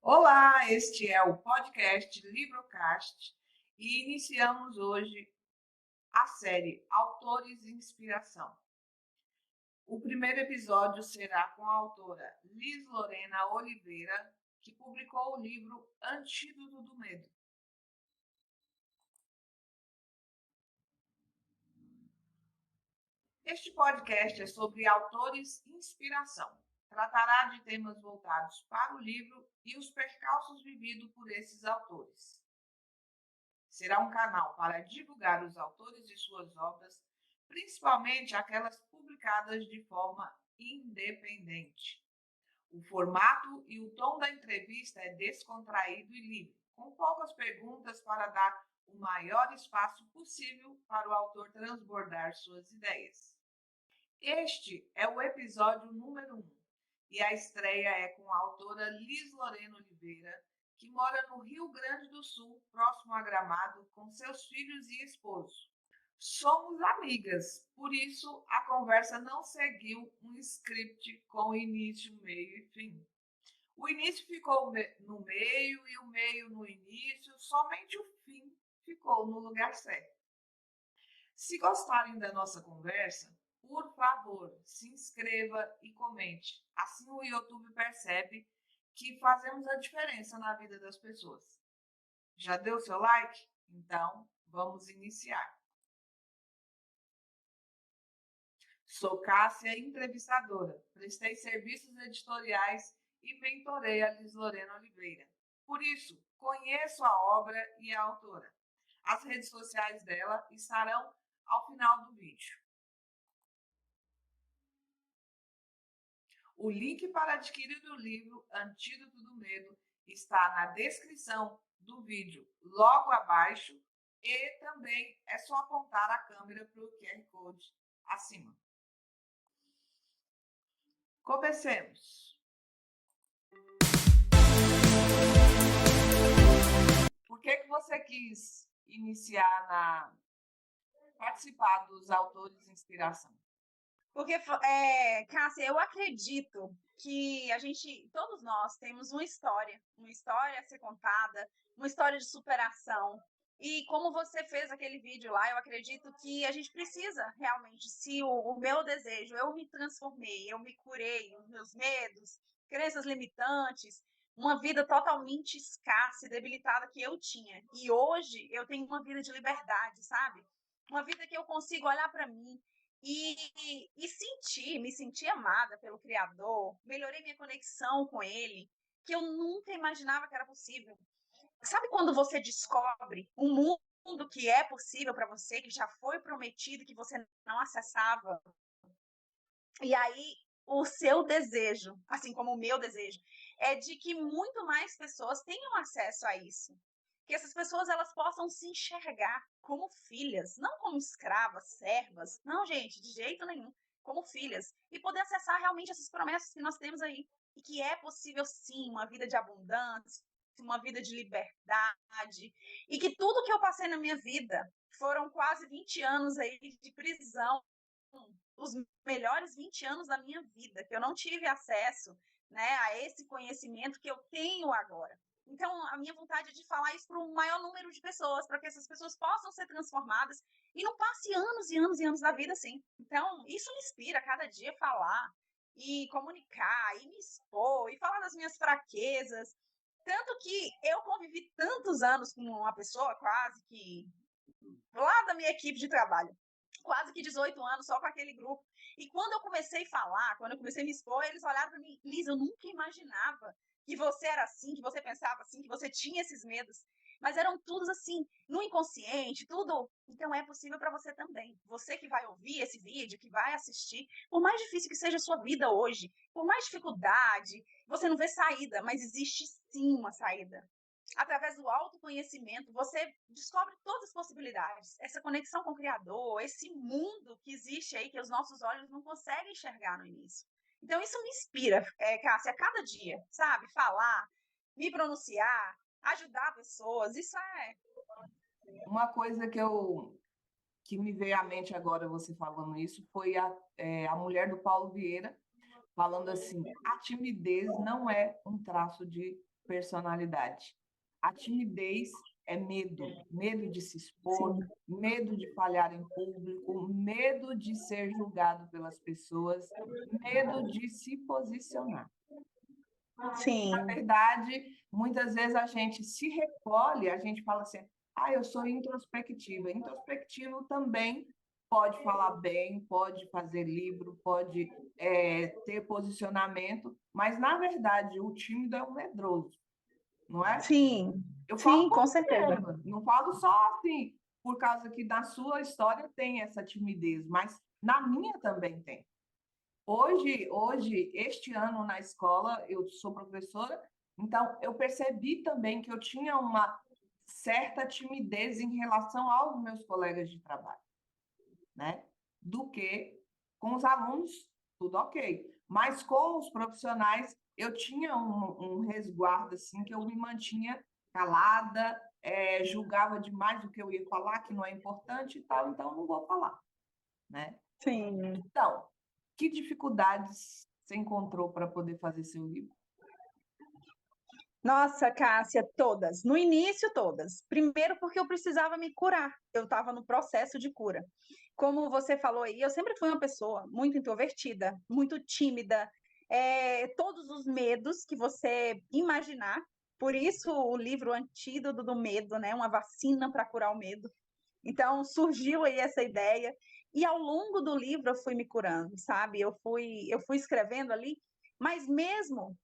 Olá, este é o podcast Librocast e iniciamos hoje a série Autores de Inspiração. O primeiro episódio será com a autora Liz Lorena Oliveira, que publicou o livro Antídoto do Medo. Este podcast é sobre autores e inspiração. Tratará de temas voltados para o livro e os percalços vividos por esses autores. Será um canal para divulgar os autores e suas obras, principalmente aquelas publicadas de forma independente. O formato e o tom da entrevista é descontraído e livre, com poucas perguntas para dar o maior espaço possível para o autor transbordar suas ideias. Este é o episódio número 1 e a estreia é com a autora Liz Lorena Oliveira, que mora no Rio Grande do Sul, próximo a Gramado, com seus filhos e esposo. Somos amigas, por isso a conversa não seguiu um script com início, meio e fim. O início ficou no meio e o meio no início, somente o fim ficou no lugar certo. Se gostarem da nossa conversa, por favor, se inscreva e comente. Assim o YouTube percebe que fazemos a diferença na vida das pessoas. Já deu seu like? Então, vamos iniciar. Sou Cássia, entrevistadora. Prestei serviços editoriais e mentorei a Liz Lorena Oliveira. Por isso, conheço a obra e a autora. As redes sociais dela estarão ao final do vídeo. O link para adquirir o livro Antídoto do Medo está na descrição do vídeo, logo abaixo, e também é só apontar a câmera para o QR Code acima. Comecemos! Por que você quis participar dos autores de inspiração? Porque, Cássia, eu acredito que todos nós temos uma história a ser contada, uma história de superação. E como você fez aquele vídeo lá, eu acredito que a gente precisa realmente, se o meu desejo, eu me transformei, eu me curei, os meus medos, crenças limitantes, uma vida totalmente escassa e debilitada que eu tinha. E hoje eu tenho uma vida de liberdade, sabe? Uma vida que eu consigo olhar para mim me senti amada pelo Criador, melhorei minha conexão com Ele, que eu nunca imaginava que era possível. Sabe quando você descobre um mundo que é possível para você, que já foi prometido, que você não acessava? E aí, o seu desejo, assim como o meu desejo, é de que muito mais pessoas tenham acesso a isso. Que essas pessoas elas possam se enxergar como filhas, não como escravas, servas. Não, gente, de jeito nenhum. Como filhas. E poder acessar realmente essas promessas que nós temos aí. E que é possível, sim, uma vida de abundância, uma vida de liberdade. E que tudo que eu passei na minha vida foram quase 20 anos aí de prisão, os melhores 20 anos da minha vida, que eu não tive acesso, né, a esse conhecimento que eu tenho agora. Então, a minha vontade é de falar isso para o maior número de pessoas, para que essas pessoas possam ser transformadas e não passe anos e anos e anos da vida assim. Então, isso me inspira a cada dia falar e comunicar e me expor e falar das minhas fraquezas. Tanto que eu convivi tantos anos com uma pessoa quase que lá da minha equipe de trabalho, quase que 18 anos só com aquele grupo. E quando eu comecei a falar, quando eu comecei a me expor, eles olharam para mim: Liz, eu nunca imaginava que você era assim, que você pensava assim, que você tinha esses medos. Mas eram todos assim, no inconsciente, tudo. Então é possível para você também. Você que vai ouvir esse vídeo, que vai assistir, por mais difícil que seja a sua vida hoje, por mais dificuldade, você não vê saída, mas existe sim uma saída. Através do autoconhecimento, você descobre todas as possibilidades. Essa conexão com o Criador, esse mundo que existe aí, que os nossos olhos não conseguem enxergar no início. Então, isso me inspira, Cássia, a cada dia, sabe? Falar, me pronunciar, ajudar pessoas, isso é... Uma coisa que me veio à mente agora você falando isso foi a mulher do Paulo Vieira, falando assim: a timidez não é um traço de personalidade. A timidez é medo, medo de se expor, Sim, medo de falhar em público, medo de ser julgado pelas pessoas, medo de se posicionar. Na sim, verdade, muitas vezes a gente se recolhe, a gente fala assim: ah, eu sou introspectiva. Introspectivo também pode falar bem, pode fazer livro, pode ter posicionamento, mas, na verdade, o tímido é um medroso, não é? sim, Eu falo sim, por com mim certeza. mesma, não falo só assim, por causa que na sua história tem essa timidez, mas na minha também tem. Hoje, este ano na escola, eu sou professora, então eu percebi também que eu tinha uma certa timidez em relação aos meus colegas de trabalho, né? Do que com os alunos, tudo ok. Mas com os profissionais, eu tinha um resguardo, assim, que eu me mantinha calada, julgava demais o que eu ia falar, que não é importante e tal, então não vou falar, né? Sim. Então, que dificuldades você encontrou para poder fazer seu livro? Nossa, Cássia, todas. No início, todas. Primeiro, porque eu precisava me curar. Eu estava no processo de cura. Como você falou aí, eu sempre fui uma pessoa muito introvertida, muito tímida, todos os medos que você imaginar. Por isso, o livro Antídoto do Medo, né? Uma vacina para curar o medo. Então, surgiu aí essa ideia. E ao longo do livro, eu fui me curando, sabe? Eu fui escrevendo ali, mas mesmo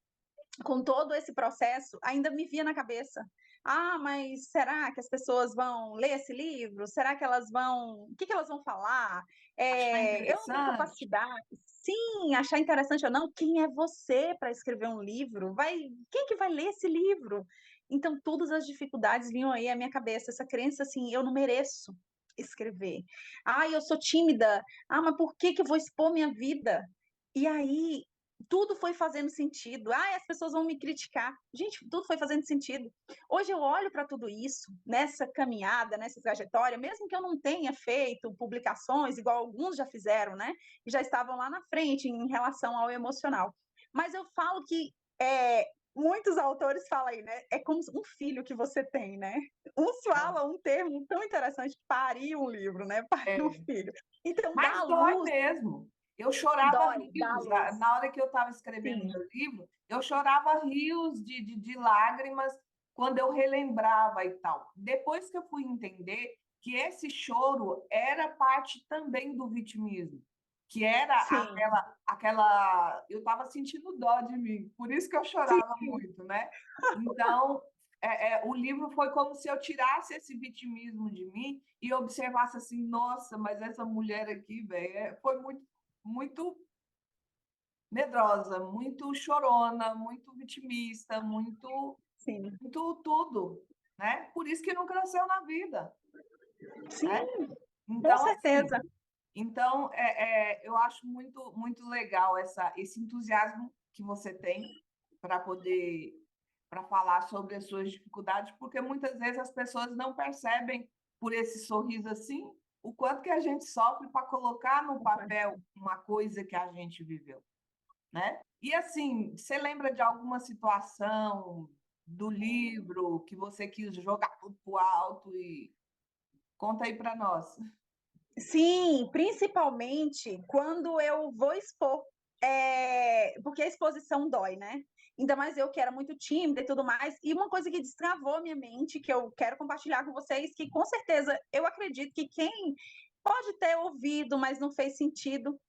com todo esse processo, ainda me via na cabeça. Ah, mas será que as pessoas vão ler esse livro? Será que elas vão. O que, que elas vão falar? Achar Eu não tenho interessante? capacidade. Sim, achar interessante ou não. Quem é você para escrever um livro? Quem que vai ler esse livro? Então, todas as dificuldades vinham aí à minha cabeça. Essa crença assim, eu não mereço escrever. Ah, eu sou tímida. Ah, mas por que que eu vou expor minha vida? E aí tudo foi fazendo sentido. Ah, as pessoas vão me criticar. Gente, tudo foi fazendo sentido. Hoje eu olho para tudo isso, nessa caminhada, nessa trajetória, mesmo que eu não tenha feito publicações, igual alguns já fizeram, né? E já estavam lá na frente em relação ao emocional. Mas eu falo que muitos autores falam aí, né? É como um filho que você tem, né? Uns falam um termo tão interessante, parir um livro, né? Parir um É. filho. Então, dá Mas dói luz, mesmo. Eu chorava dói, dá rios. luz. Na hora que eu estava escrevendo Sim, meu livro, eu chorava rios de lágrimas quando eu relembrava e tal. Depois que eu fui entender que esse choro era parte também do vitimismo, que era sim. eu estava sentindo dó de mim, por isso que eu Sim, chorava muito, né? Então, o livro foi como se eu tirasse esse vitimismo de mim e observasse assim, nossa, mas essa mulher aqui, velho, foi muito, muito medrosa, muito chorona, muito vitimista, muito, sim, muito tudo, né? Por isso que não cresceu na vida, né? sim, com Então, assim, certeza. eu acho muito, muito legal esse entusiasmo que você tem para poder para falar sobre as suas dificuldades, porque muitas vezes as pessoas não percebem por esse sorriso assim o quanto que a gente sofre para colocar no papel uma coisa que a gente viveu, né? E assim, você lembra de alguma situação do livro que você quis jogar tudo pro alto e conta aí para nós. Sim, principalmente quando eu vou expor, porque a exposição dói, né? Ainda mais eu que era muito tímida e tudo mais. E uma coisa que destravou minha mente, que eu quero compartilhar com vocês, que com certeza eu acredito que quem pode ter ouvido, mas não fez sentido,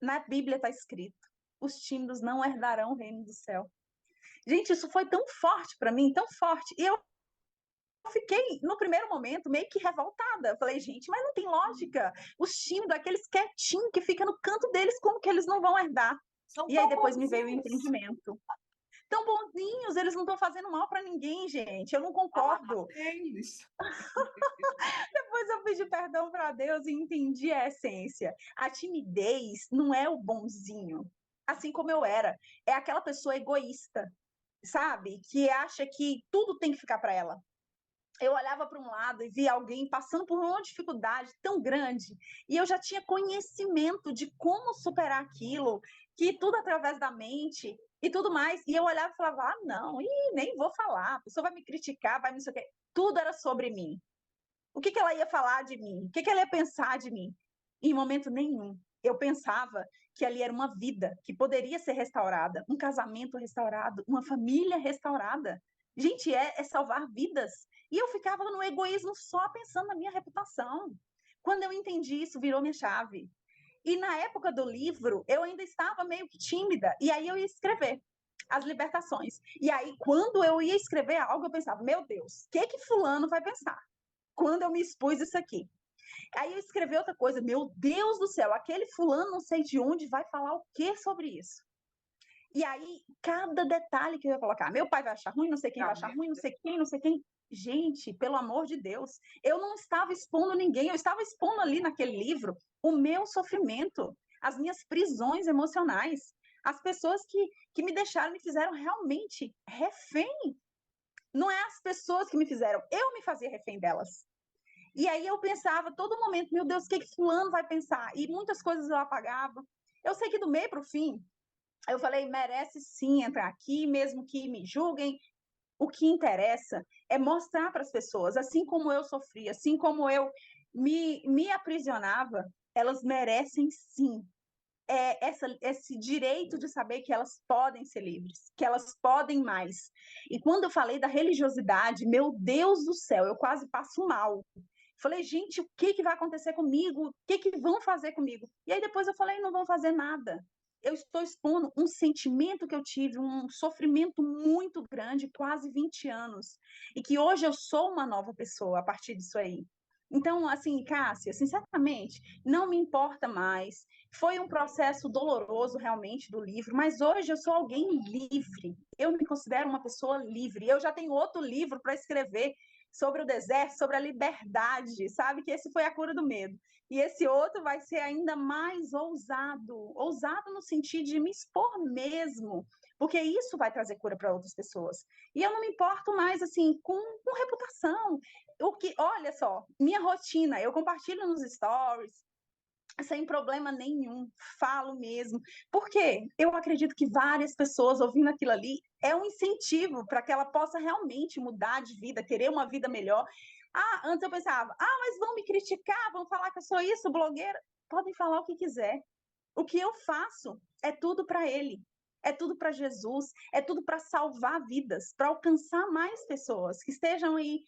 na Bíblia está escrito: os tímidos não herdarão o reino do céu. Gente, isso foi tão forte para mim, tão forte. E eu fiquei, no primeiro momento, meio que revoltada. Eu falei, gente, mas não tem lógica. Os tímidos, aqueles quietinhos que ficam no canto deles, como que eles não vão herdar? São E aí tão depois me veio o bonzinhos. entendimento. Tão bonzinhos, eles não estão fazendo mal para ninguém, gente. Eu não Fala concordo. deles. Depois eu pedi perdão para Deus e entendi a essência. A timidez não é o bonzinho, assim como eu era. É aquela pessoa egoísta, sabe? Que acha que tudo tem que ficar para ela. eu olhava para um lado e via alguém passando por uma dificuldade tão grande, e eu já tinha conhecimento de como superar aquilo, que tudo através da mente e tudo mais, e eu olhava e falava, ah, não, nem vou falar, a pessoa vai me criticar, vai me sei o quê. Tudo era sobre mim. O que ela ia falar de mim? O que ela ia pensar de mim? Em momento nenhum. Eu pensava que ali era uma vida que poderia ser restaurada, um casamento restaurado, uma família restaurada. Gente, é salvar vidas. E eu ficava no egoísmo só pensando na minha reputação. Quando eu entendi isso, virou minha chave. E na época do livro, eu ainda estava meio que tímida. E aí eu ia escrever as libertações. E aí, quando eu ia escrever algo, eu pensava, meu Deus, o que fulano vai pensar? Quando eu me expus isso aqui. Aí eu escrevi outra coisa, meu Deus do céu, aquele fulano não sei de onde vai falar o que sobre isso. E aí, cada detalhe que eu ia colocar, meu pai vai achar ruim, não sei quem vai achar ruim, não sei quem, não sei quem. Gente, pelo amor de Deus, eu não estava expondo ninguém, eu estava expondo ali naquele livro o meu sofrimento, as minhas prisões emocionais, as pessoas que me deixaram, me fizeram realmente refém. Não é as pessoas que me fizeram, eu me fazia refém delas. E aí eu pensava todo momento, meu Deus, o que fulano vai pensar? E muitas coisas eu apagava. Eu sei que do meio para o fim, eu falei, merece sim entrar aqui, mesmo que me julguem. O que interessa é mostrar para as pessoas, assim como eu sofri, assim como eu me aprisionava, elas merecem sim esse direito de saber que elas podem ser livres, que elas podem mais. E quando eu falei da religiosidade, meu Deus do céu, eu quase passo mal. Falei, gente, o que vai acontecer comigo? O que vão fazer comigo? E aí depois eu falei, não vão fazer nada. Eu estou expondo um sentimento que eu tive, um sofrimento muito grande, quase 20 anos, e que hoje eu sou uma nova pessoa a partir disso aí. Então, assim, Cássia, sinceramente, não me importa mais. Foi um processo doloroso, realmente, do livro, mas hoje eu sou alguém livre. Eu me considero uma pessoa livre. Eu já tenho outro livro para escrever sobre o deserto, sobre a liberdade, sabe? Que esse foi a cura do medo. E esse outro vai ser ainda mais ousado, ousado no sentido de me expor mesmo, porque isso vai trazer cura para outras pessoas. E eu não me importo mais assim com reputação. O que, olha só, minha rotina, eu compartilho nos stories, sem problema nenhum, falo mesmo. Porque eu acredito que várias pessoas ouvindo aquilo ali é um incentivo para que ela possa realmente mudar de vida, querer uma vida melhor. Ah, antes eu pensava, mas vão me criticar, vão falar que eu sou isso, blogueira. Podem falar o que quiser. O que eu faço é tudo para ele. É tudo para Jesus, é tudo para salvar vidas, para alcançar mais pessoas que estejam aí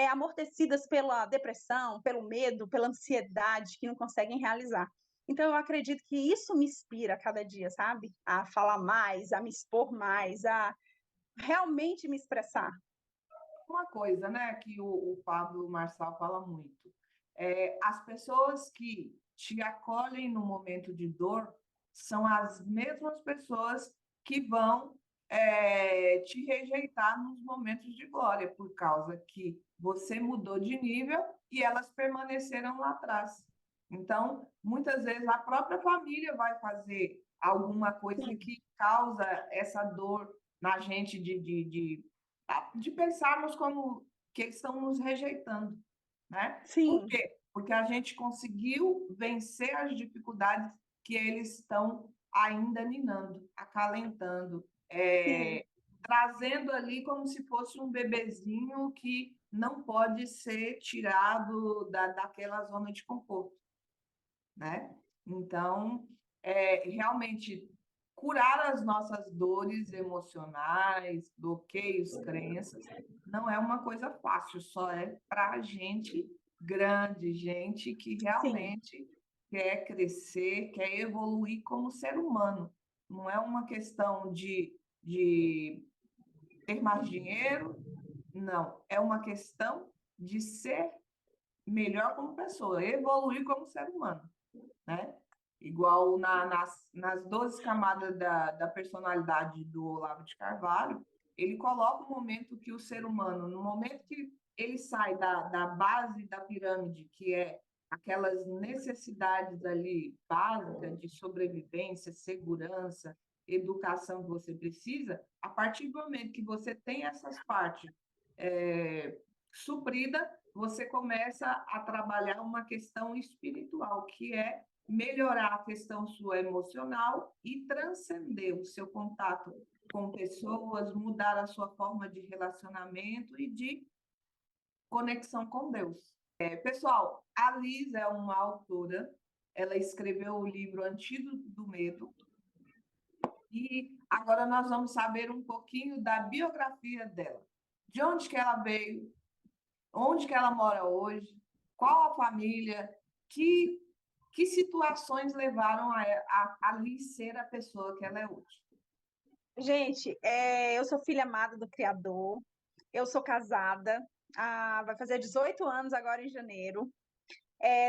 amortecidas pela depressão, pelo medo, pela ansiedade, que não conseguem realizar. Então, eu acredito que isso me inspira a cada dia, sabe? A falar mais, a me expor mais, a realmente me expressar. Uma coisa, né, que o Pablo Marçal fala muito, as pessoas que te acolhem no momento de dor são as mesmas pessoas que vão te rejeitar nos momentos de glória, por causa que você mudou de nível e elas permaneceram lá atrás. Então, muitas vezes a própria família vai fazer alguma coisa que causa essa dor na gente de pensarmos como que eles estão nos rejeitando, né? Por Sim. quê? Porque a gente conseguiu vencer as dificuldades que eles estão ainda minando, acalentando, trazendo ali como se fosse um bebezinho que não pode ser tirado daquela zona de conforto, né? Então, realmente curar as nossas dores emocionais, bloqueios, crenças, não é uma coisa fácil, só é para gente grande, gente que Sim. realmente quer crescer, quer evoluir como ser humano. Não é uma questão de ter mais dinheiro, não. É uma questão de ser melhor como pessoa, evoluir como ser humano, né? Igual nas 12 camadas da personalidade do Olavo de Carvalho, ele coloca o momento que o ser humano, no momento que ele sai da base da pirâmide, que é aquelas necessidades ali básicas de sobrevivência, segurança, educação que você precisa, a partir do momento que você tem essas partes suprida, você começa a trabalhar uma questão espiritual, que é melhorar a questão sua emocional e transcender o seu contato com pessoas, mudar a sua forma de relacionamento e de conexão com Deus. Pessoal, a Liz é uma autora, ela escreveu o livro Antídoto do Medo, e agora nós vamos saber um pouquinho da biografia dela. De onde que ela veio, onde que ela mora hoje, qual a família, que situações levaram a Liz ser a pessoa que ela é hoje. Gente, eu sou filha amada do Criador, eu sou casada, vai fazer 18 anos agora em janeiro.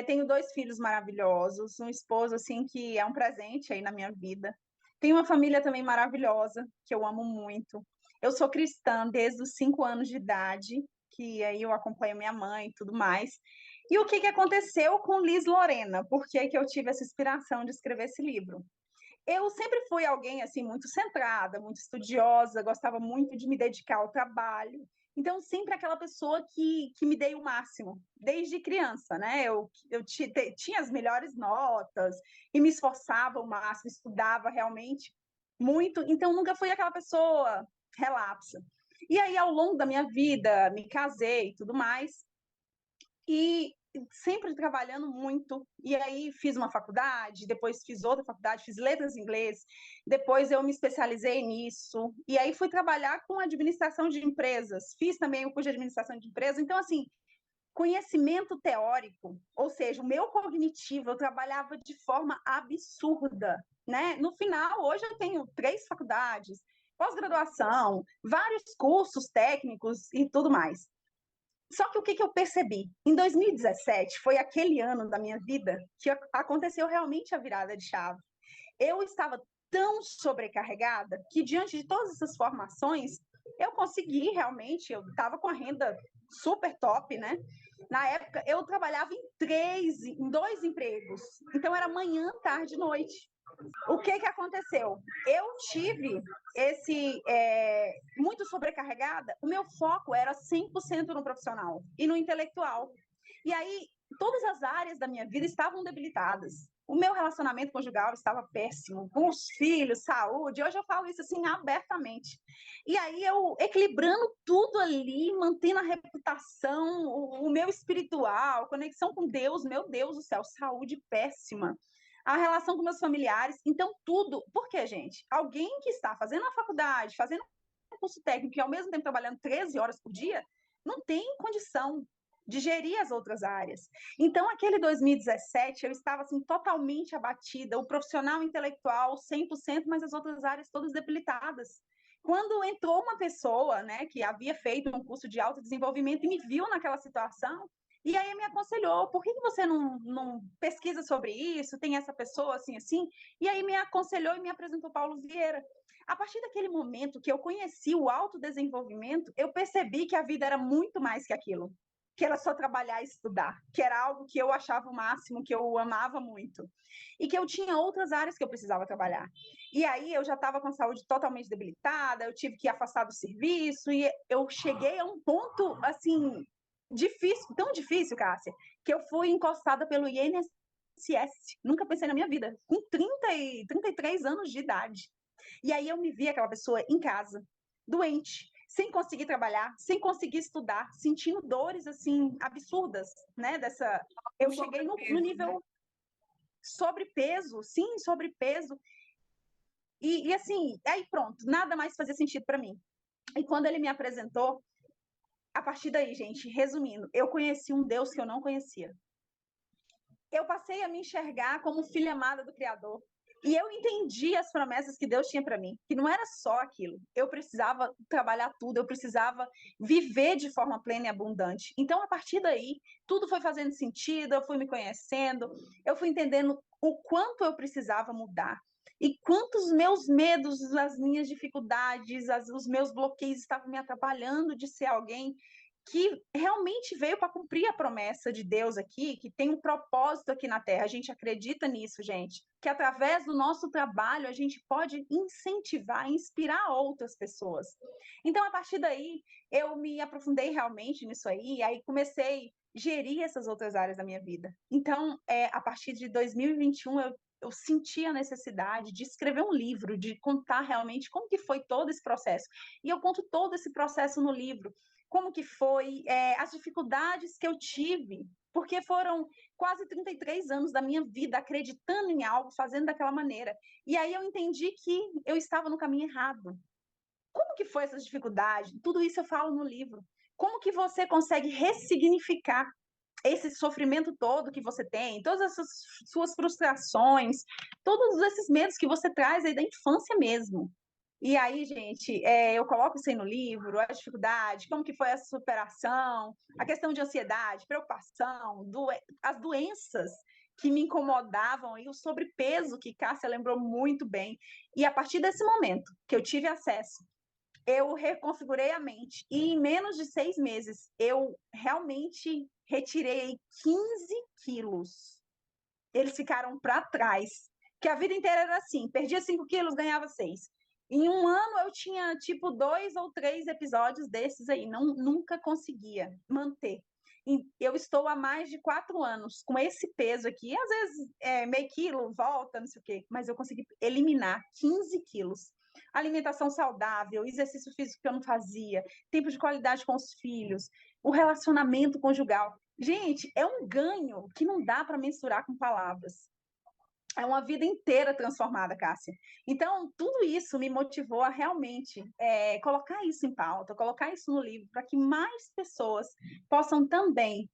Tenho 2 filhos maravilhosos, um esposo assim que é um presente aí na minha vida. Tenho uma família também maravilhosa, que eu amo muito. Eu sou cristã desde os 5 anos de idade, que aí eu acompanho minha mãe e tudo mais. E o que aconteceu com Liz Lorena? Por que eu tive essa inspiração de escrever esse livro? Eu sempre fui alguém assim muito centrada, muito estudiosa, gostava muito de me dedicar ao trabalho. Então, sempre aquela pessoa que me dei o máximo, desde criança, né? Eu tinha as melhores notas e me esforçava ao máximo, estudava realmente muito. Então, nunca fui aquela pessoa relapsa. E aí, ao longo da minha vida, me casei e tudo mais. E sempre trabalhando muito, e aí fiz uma faculdade, depois fiz outra faculdade, fiz letras em inglês, depois eu me especializei nisso, e aí fui trabalhar com administração de empresas, fiz também o curso de administração de empresas, então assim, conhecimento teórico, ou seja, o meu cognitivo, eu trabalhava de forma absurda, né? No final, hoje eu tenho 3 faculdades, pós-graduação, vários cursos técnicos e tudo mais. Só que o que eu percebi? Em 2017, foi aquele ano da minha vida que aconteceu realmente a virada de chave. Eu estava tão sobrecarregada que, diante de todas essas formações, eu consegui realmente, eu estava com a renda super top, né? Na época, eu trabalhava em 2 empregos. Então, era manhã, tarde e noite. O que aconteceu? Eu tive muito sobrecarregada, o meu foco era 100% no profissional e no intelectual. E aí, todas as áreas da minha vida estavam debilitadas. O meu relacionamento conjugal estava péssimo, com os filhos, saúde. Hoje eu falo isso assim abertamente. E aí eu equilibrando tudo ali, mantendo a reputação, o meu espiritual, conexão com Deus, meu Deus do céu, saúde péssima. A relação com meus familiares, então tudo. Por quê, gente? Alguém que está fazendo a faculdade, fazendo um curso técnico e ao mesmo tempo trabalhando 13 horas por dia, não tem condição de gerir as outras áreas. Então, aquele 2017, eu estava assim totalmente abatida, o profissional intelectual 100%, mas as outras áreas todas debilitadas. Quando entrou uma pessoa, né, que havia feito um curso de autodesenvolvimento e me viu naquela situação, e aí me aconselhou, por que você não pesquisa sobre isso, tem essa pessoa assim, assim? E aí me aconselhou e me apresentou Paulo Vieira. A partir daquele momento que eu conheci o autodesenvolvimento, eu percebi que a vida era muito mais que aquilo, que era só trabalhar e estudar, que era algo que eu achava o máximo, que eu amava muito, e que eu tinha outras áreas que eu precisava trabalhar. E aí eu já estava com a saúde totalmente debilitada, eu tive que afastar do serviço, e eu cheguei a um ponto, assim, difícil, tão difícil, Cássia, que eu fui encostada pelo INSS. Nunca pensei na minha vida, com 33 anos de idade. E aí eu me vi aquela pessoa em casa, doente, sem conseguir trabalhar, sem conseguir estudar, sentindo dores assim absurdas, né? Eu cheguei no nível, né? Sobrepeso, sim, sobrepeso. E assim, aí pronto, nada mais fazia sentido para mim. E quando ele me apresentou, a partir daí, gente, resumindo, eu conheci um Deus que eu não conhecia. Eu passei a me enxergar como filha amada do Criador. E eu entendi as promessas que Deus tinha para mim, que não era só aquilo. Eu precisava trabalhar tudo, eu precisava viver de forma plena e abundante. Então, a partir daí, tudo foi fazendo sentido, eu fui me conhecendo, eu fui entendendo o quanto eu precisava mudar. E quantos meus medos, as minhas dificuldades, os meus bloqueios estavam me atrapalhando de ser alguém que realmente veio para cumprir a promessa de Deus aqui, que tem um propósito aqui na Terra. A gente acredita nisso, gente, que através do nosso trabalho a gente pode incentivar, inspirar outras pessoas. Então, a partir daí, eu me aprofundei realmente nisso aí comecei a gerir essas outras áreas da minha vida. Então, a partir de 2021, eu senti a necessidade de escrever um livro, de contar realmente como que foi todo esse processo. E eu conto todo esse processo no livro, como que foi, as dificuldades que eu tive, porque foram quase 33 anos da minha vida acreditando em algo, fazendo daquela maneira. E aí eu entendi que eu estava no caminho errado. Como que foi essas dificuldades? Tudo isso eu falo no livro. Como que você consegue ressignificar esse sofrimento todo que você tem, todas essas suas frustrações, todos esses medos que você traz aí da infância mesmo. E aí, gente, eu coloco isso aí no livro, a dificuldade, como que foi essa superação, a questão de ansiedade, preocupação, as doenças que me incomodavam e o sobrepeso que Cássia lembrou muito bem. E a partir desse momento que eu tive acesso, eu reconfigurei a mente e em menos de 6 meses eu realmente retirei 15 quilos. Eles ficaram para trás, que a vida inteira era assim, perdia 5 quilos, ganhava 6. Em um ano eu tinha tipo 2 ou 3 episódios desses aí, nunca conseguia manter. Eu estou há mais de 4 anos com esse peso aqui, às vezes meio quilo, volta, não sei o quê, mas eu consegui eliminar 15 quilos. Alimentação saudável, exercício físico que eu não fazia, tempo de qualidade com os filhos, o relacionamento conjugal. Gente, é um ganho que não dá para mensurar com palavras. É uma vida inteira transformada, Cássia. Então, tudo isso me motivou a realmente colocar isso em pauta, colocar isso no livro, para que mais pessoas possam também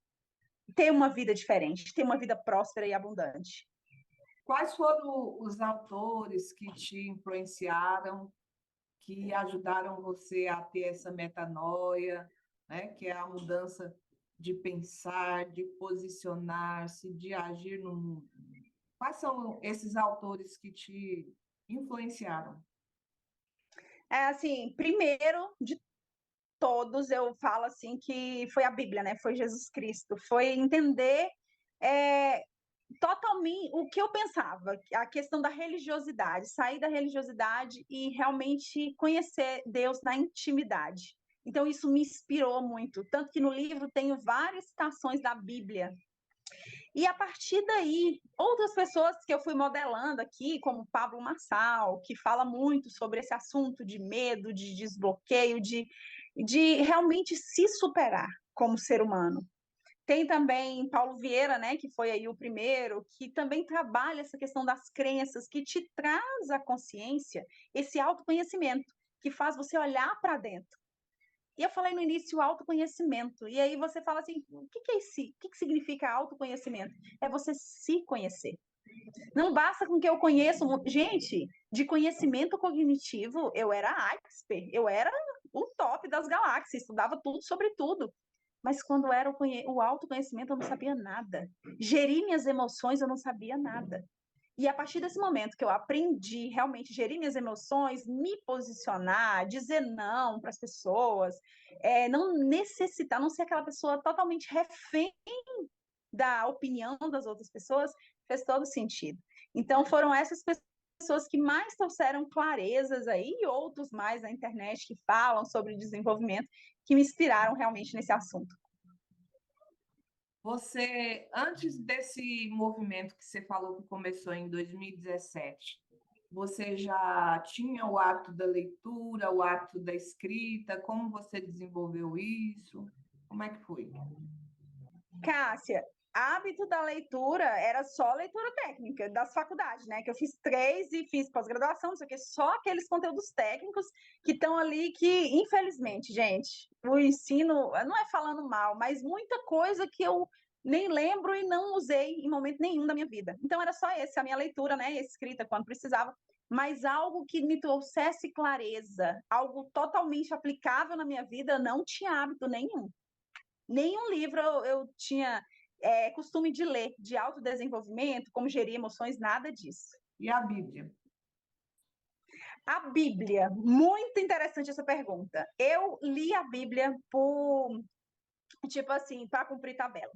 ter uma vida diferente, ter uma vida próspera e abundante. Quais foram os autores que te influenciaram, que ajudaram você a ter essa metanoia, né? Que é a mudança de pensar, de posicionar-se, de agir no mundo? Quais são esses autores que te influenciaram? Assim, primeiro de todos, eu falo assim que foi a Bíblia, né? Foi Jesus Cristo. Foi entender totalmente o que eu pensava, a questão da religiosidade, sair da religiosidade e realmente conhecer Deus na intimidade. Então, isso me inspirou muito. Tanto que no livro tenho várias citações da Bíblia. E a partir daí, outras pessoas que eu fui modelando aqui, como Pablo Marçal, que fala muito sobre esse assunto de medo, de desbloqueio, de realmente se superar como ser humano. Tem também Paulo Vieira, né, que foi aí o primeiro, que também trabalha essa questão das crenças, que te traz à consciência esse autoconhecimento, que faz você olhar para dentro. E eu falei no início autoconhecimento. E aí você fala assim, o que é esse? O que significa autoconhecimento? É você se conhecer. Não basta com que eu conheço. Gente, de conhecimento cognitivo, eu era expert, eu era o top das galáxias, estudava tudo sobre tudo. Mas quando era o autoconhecimento, eu não sabia nada. Gerir minhas emoções, eu não sabia nada. E a partir desse momento que eu aprendi realmente gerir minhas emoções, me posicionar, dizer não para as pessoas, não necessitar, não ser aquela pessoa totalmente refém da opinião das outras pessoas, fez todo sentido. Então, foram essas pessoas que mais trouxeram clarezas aí, e outros mais na internet que falam sobre desenvolvimento, que me inspiraram realmente nesse assunto. Você, antes desse movimento que você falou que começou em 2017, você já tinha o hábito da leitura, o hábito da escrita? Como você desenvolveu isso? Como é que foi? Cássia, hábito da leitura era só leitura técnica das faculdades, né? Que eu fiz 3 e fiz pós-graduação, não sei o quê, só aqueles conteúdos técnicos que estão ali que, infelizmente, gente, o ensino, não é falando mal, mas muita coisa que eu nem lembro e não usei em momento nenhum da minha vida. Então era só essa a minha leitura, né? Escrita quando precisava, mas algo que me trouxesse clareza, algo totalmente aplicável na minha vida, não tinha hábito nenhum. Nenhum livro eu tinha costume de ler, de autodesenvolvimento, como gerir emoções, nada disso. E a Bíblia? A Bíblia, muito interessante essa pergunta. Eu li a Bíblia por tipo assim, para cumprir tabela.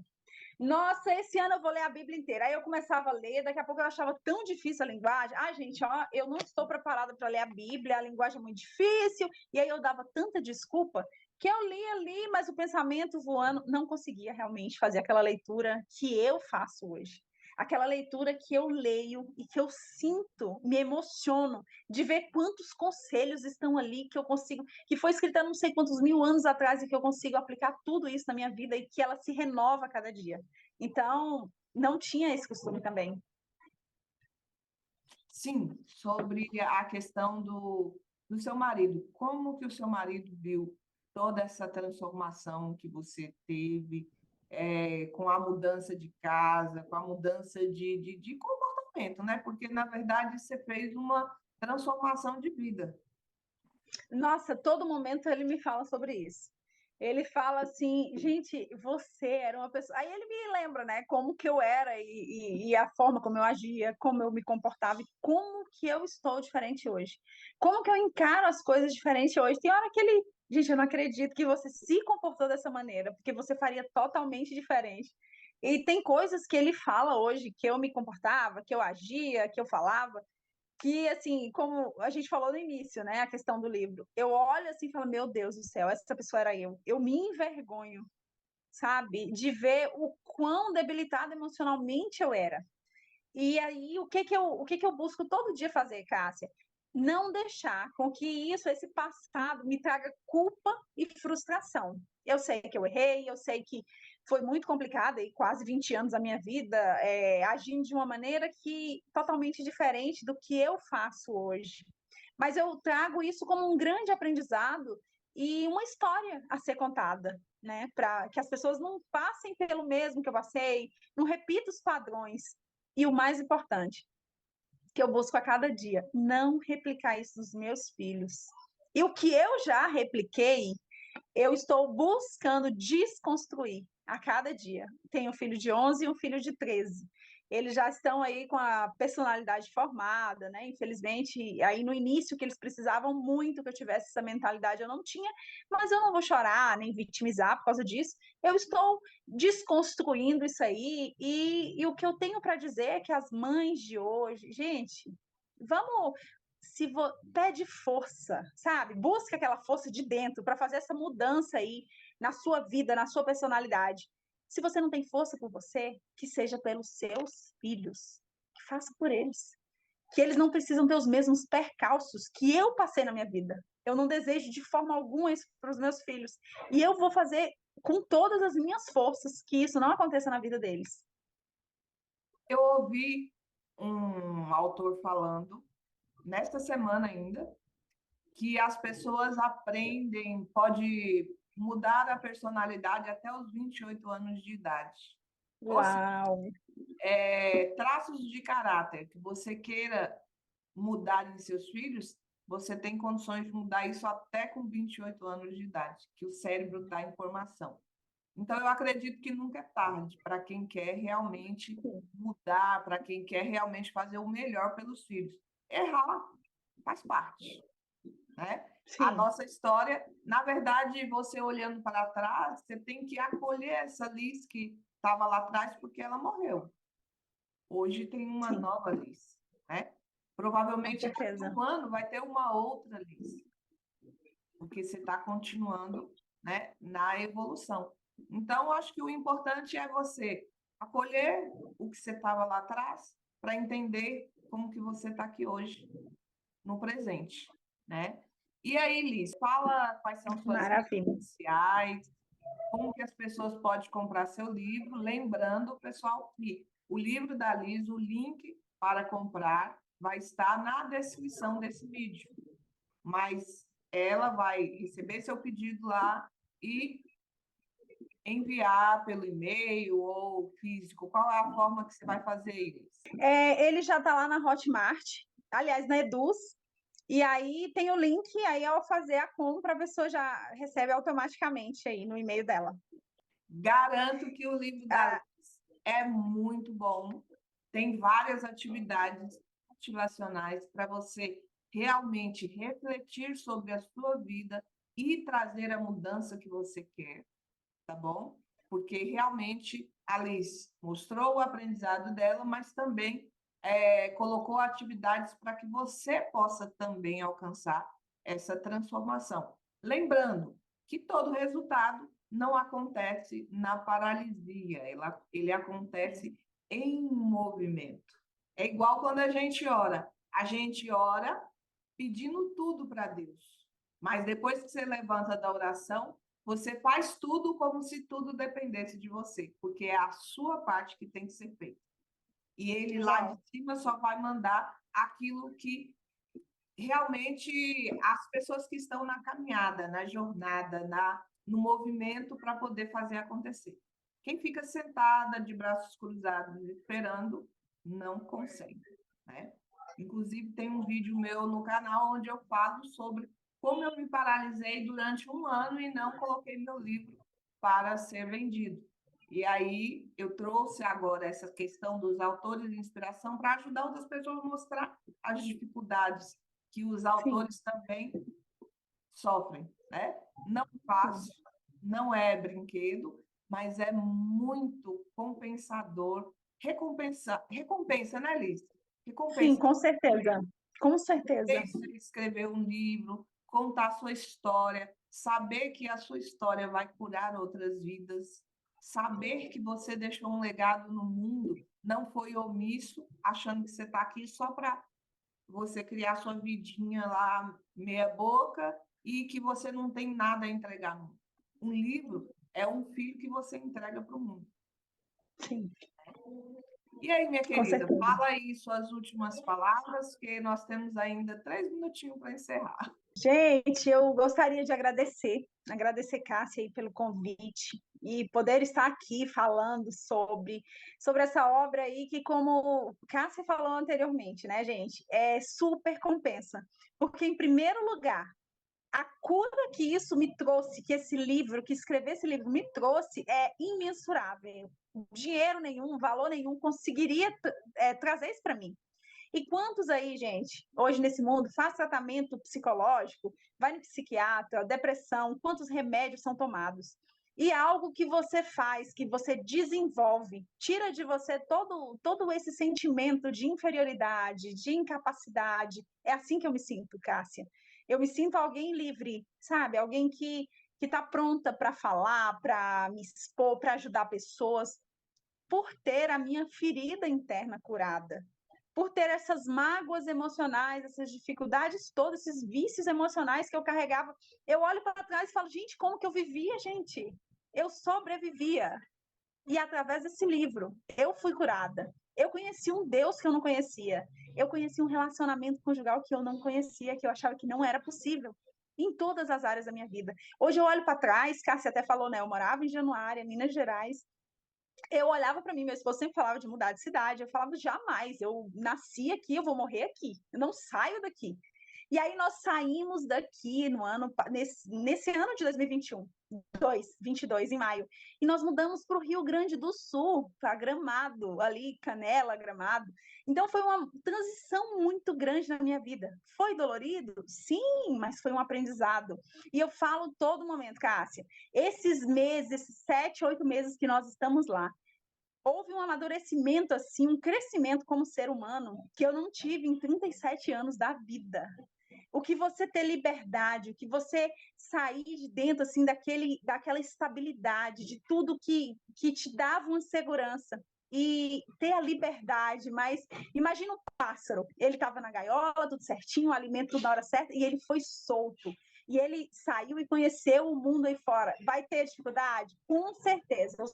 Nossa, esse ano eu vou ler a Bíblia inteira. Aí eu começava a ler, daqui a pouco eu achava tão difícil a linguagem. Ah, gente, ó, eu não estou preparada para ler a Bíblia, a linguagem é muito difícil. E aí eu dava tanta desculpa que eu lia ali, mas o pensamento voando, não conseguia realmente fazer aquela leitura que eu faço hoje. Aquela leitura que eu leio e que eu sinto, me emociono de ver quantos conselhos estão ali que eu consigo, que foi escrita não sei quantos mil anos atrás e que eu consigo aplicar tudo isso na minha vida e que ela se renova a cada dia. Então, não tinha esse costume também. Sim, sobre a questão do seu marido. Como que o seu marido viu toda essa transformação que você teve, com a mudança de casa, com a mudança de comportamento, né? Porque, na verdade, você fez uma transformação de vida. Nossa, todo momento ele me fala sobre isso. Ele fala assim, gente, você era uma pessoa. Aí ele me lembra, né, como que eu era e a forma como eu agia, como eu me comportava e como que eu estou diferente hoje. Como que eu encaro as coisas diferentes hoje. Tem hora que ele, gente, eu não acredito que você se comportou dessa maneira, porque você faria totalmente diferente. E tem coisas que ele fala hoje que eu me comportava, que eu agia, que eu falava que, assim, como a gente falou no início, né, a questão do livro, eu olho assim e falo, meu Deus do céu, essa pessoa era eu. Eu me envergonho, sabe, de ver o quão debilitada emocionalmente eu era. E aí, o que que eu busco todo dia fazer, Cássia? Não deixar com que isso, esse passado, me traga culpa e frustração. Eu sei que eu errei, eu sei que foi muito complicada e quase 20 anos da minha vida agindo de uma maneira que totalmente diferente do que eu faço hoje. Mas eu trago isso como um grande aprendizado e uma história a ser contada, né? Para que as pessoas não passem pelo mesmo que eu passei, não repitam os padrões. E o mais importante, que eu busco a cada dia, não replicar isso nos meus filhos. E o que eu já repliquei, eu estou buscando desconstruir a cada dia. Tenho um filho de 11 e um filho de 13. Eles já estão aí com a personalidade formada, né? Infelizmente, aí no início que eles precisavam muito que eu tivesse essa mentalidade, eu não tinha, mas eu não vou chorar nem vitimizar por causa disso. Eu estou desconstruindo isso aí e o que eu tenho para dizer é que as mães de hoje, gente, vamos pede força, sabe? Busca aquela força de dentro para fazer essa mudança aí na sua vida, na sua personalidade. Se você não tem força por você, que seja pelos seus filhos, que faça por eles. Que eles não precisam ter os mesmos percalços que eu passei na minha vida. Eu não desejo de forma alguma isso para os meus filhos. E eu vou fazer com todas as minhas forças que isso não aconteça na vida deles. Eu ouvi um autor falando, nesta semana ainda, que as pessoas aprendem, pode mudar a personalidade até os 28 anos de idade. Ou seja, Uau! traços de caráter que você queira mudar em seus filhos, você tem condições de mudar isso até com 28 anos de idade, que o cérebro dá informação. Então, eu acredito que nunca é tarde para quem quer realmente mudar, para quem quer realmente fazer o melhor pelos filhos. Errar faz parte, né? A Sim, nossa história, na verdade, você olhando para trás, você tem que acolher essa Liz que estava lá atrás porque ela morreu. Hoje tem uma sim, nova Liz, né? com Provavelmente daqui a certeza. um ano vai ter uma outra Liz, porque você está continuando, né, na evolução. Então, acho que o importante é você acolher o que você estava lá atrás para entender como que você está aqui hoje, no presente, né? E aí, Liz, fala quais são suas redes Maravilha. sociais, como que as pessoas podem comprar seu livro, lembrando, pessoal, que o livro da Liz, o link para comprar vai estar na descrição desse vídeo, mas ela vai receber seu pedido lá e enviar pelo e-mail ou físico. Qual é a forma que você vai fazer isso? Ele já está lá na Hotmart, aliás, na Eduz. E aí tem o link, aí ao fazer a compra, a pessoa já recebe automaticamente aí no e-mail dela. Garanto que o livro da Ah, Liz é muito bom. Tem várias atividades motivacionais para você realmente refletir sobre a sua vida e trazer a mudança que você quer. tá bom? Porque realmente a Liz mostrou o aprendizado dela, mas também colocou atividades para que você possa também alcançar essa transformação. Lembrando que todo resultado não acontece na paralisia, ele acontece em movimento. É igual quando a gente ora pedindo tudo para Deus, mas depois que você levanta da oração, você faz tudo como se tudo dependesse de você, porque é a sua parte que tem que ser feita. E ele lá de cima só vai mandar aquilo que realmente as pessoas que estão na caminhada, na jornada, no movimento para poder fazer acontecer. Quem fica sentada de braços cruzados esperando, não consegue, né? Inclusive, tem um vídeo meu no canal onde eu falo sobre como eu me paralisei durante 1 ano e não coloquei meu livro para ser vendido. E aí eu trouxe agora essa questão dos autores de inspiração para ajudar outras pessoas a mostrar as dificuldades que os autores também sofrem, né? Não é fácil, não é brinquedo, mas é muito compensador. Recompensa, né, Liz? Sim, Recompensa. com certeza. Com certeza. Escrever um livro, contar a sua história, saber que a sua história vai curar outras vidas, saber que você deixou um legado no mundo, não foi omisso, achando que você está aqui só para você criar sua vidinha lá meia boca e que você não tem nada a entregar no mundo. Um livro é um filho que você entrega para o mundo. Sim. E aí, minha Com querida, certeza. fala aí suas últimas palavras, que nós temos ainda 3 minutinhos para encerrar. Gente, eu gostaria de agradecer Cássia aí pelo convite e poder estar aqui falando sobre essa obra aí que, como Cássia falou anteriormente, né, gente, é super compensa. Porque, em primeiro lugar, a cura que isso me trouxe, que escrever esse livro me trouxe, é imensurável. Dinheiro nenhum, valor nenhum conseguiria trazer isso para mim. E quantos aí, gente, hoje nesse mundo, faz tratamento psicológico, vai no psiquiatra, depressão, quantos remédios são tomados? E algo que você faz, que você desenvolve, tira de você todo esse sentimento de inferioridade, de incapacidade. É assim que eu me sinto, Cássia. Eu me sinto alguém livre, sabe? Alguém que está pronta para falar, para me expor, para ajudar pessoas, por ter a minha ferida interna curada, por ter essas mágoas emocionais, essas dificuldades todas, esses vícios emocionais que eu carregava. Eu olho para trás e falo, gente, como que eu vivia, gente? Eu sobrevivia. E através desse livro, eu fui curada. Eu conheci um Deus que eu não conhecia. Eu conheci um relacionamento conjugal que eu não conhecia, que eu achava que não era possível. Em todas as áreas da minha vida. Hoje eu olho para trás, Cássia até falou, né? Eu morava em Januária, Minas Gerais. Eu olhava para mim, meu esposo sempre falava de mudar de cidade. Eu falava, jamais, eu nasci aqui, eu vou morrer aqui. Eu não saio daqui. E aí nós saímos daqui nesse ano de 2021, 22, em maio. E nós mudamos para o Rio Grande do Sul, para Gramado, ali, Canela, Gramado. Então foi uma transição muito grande na minha vida. Foi dolorido? Sim, mas foi um aprendizado. E eu falo todo momento, Cássia, esses meses, esses 7, 8 meses que nós estamos lá, houve um amadurecimento, assim, um crescimento como ser humano que eu não tive em 37 anos da vida. O que você ter liberdade, o que você sair de dentro, assim, daquela estabilidade, de tudo que te dava uma segurança e ter a liberdade, mas imagina um pássaro, ele estava na gaiola, tudo certinho, o alimento tudo na hora certa, e ele foi solto. E ele saiu e conheceu o mundo aí fora. Vai ter dificuldade? Com certeza. Os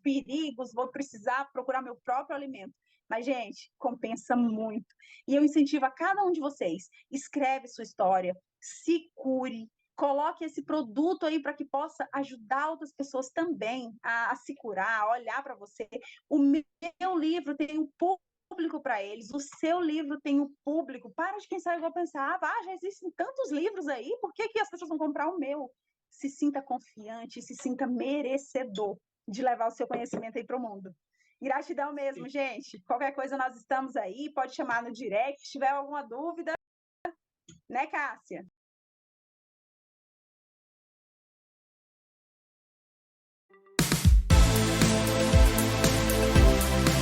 perigos, vou precisar procurar meu próprio alimento. Mas, gente, compensa muito. E eu incentivo a cada um de vocês, escreve sua história, se cure, coloque esse produto aí para que possa ajudar outras pessoas também a se curar, a olhar para você. O meu livro tem um público para eles, o seu livro tem um público. Para de pensar igual pensar, já existem tantos livros aí, por que as pessoas vão comprar o meu? Se sinta confiante, se sinta merecedor de levar o seu conhecimento aí para o mundo. Gratidão mesmo, gente. Qualquer coisa nós estamos aí, pode chamar no direct, se tiver alguma dúvida, né, Cássia?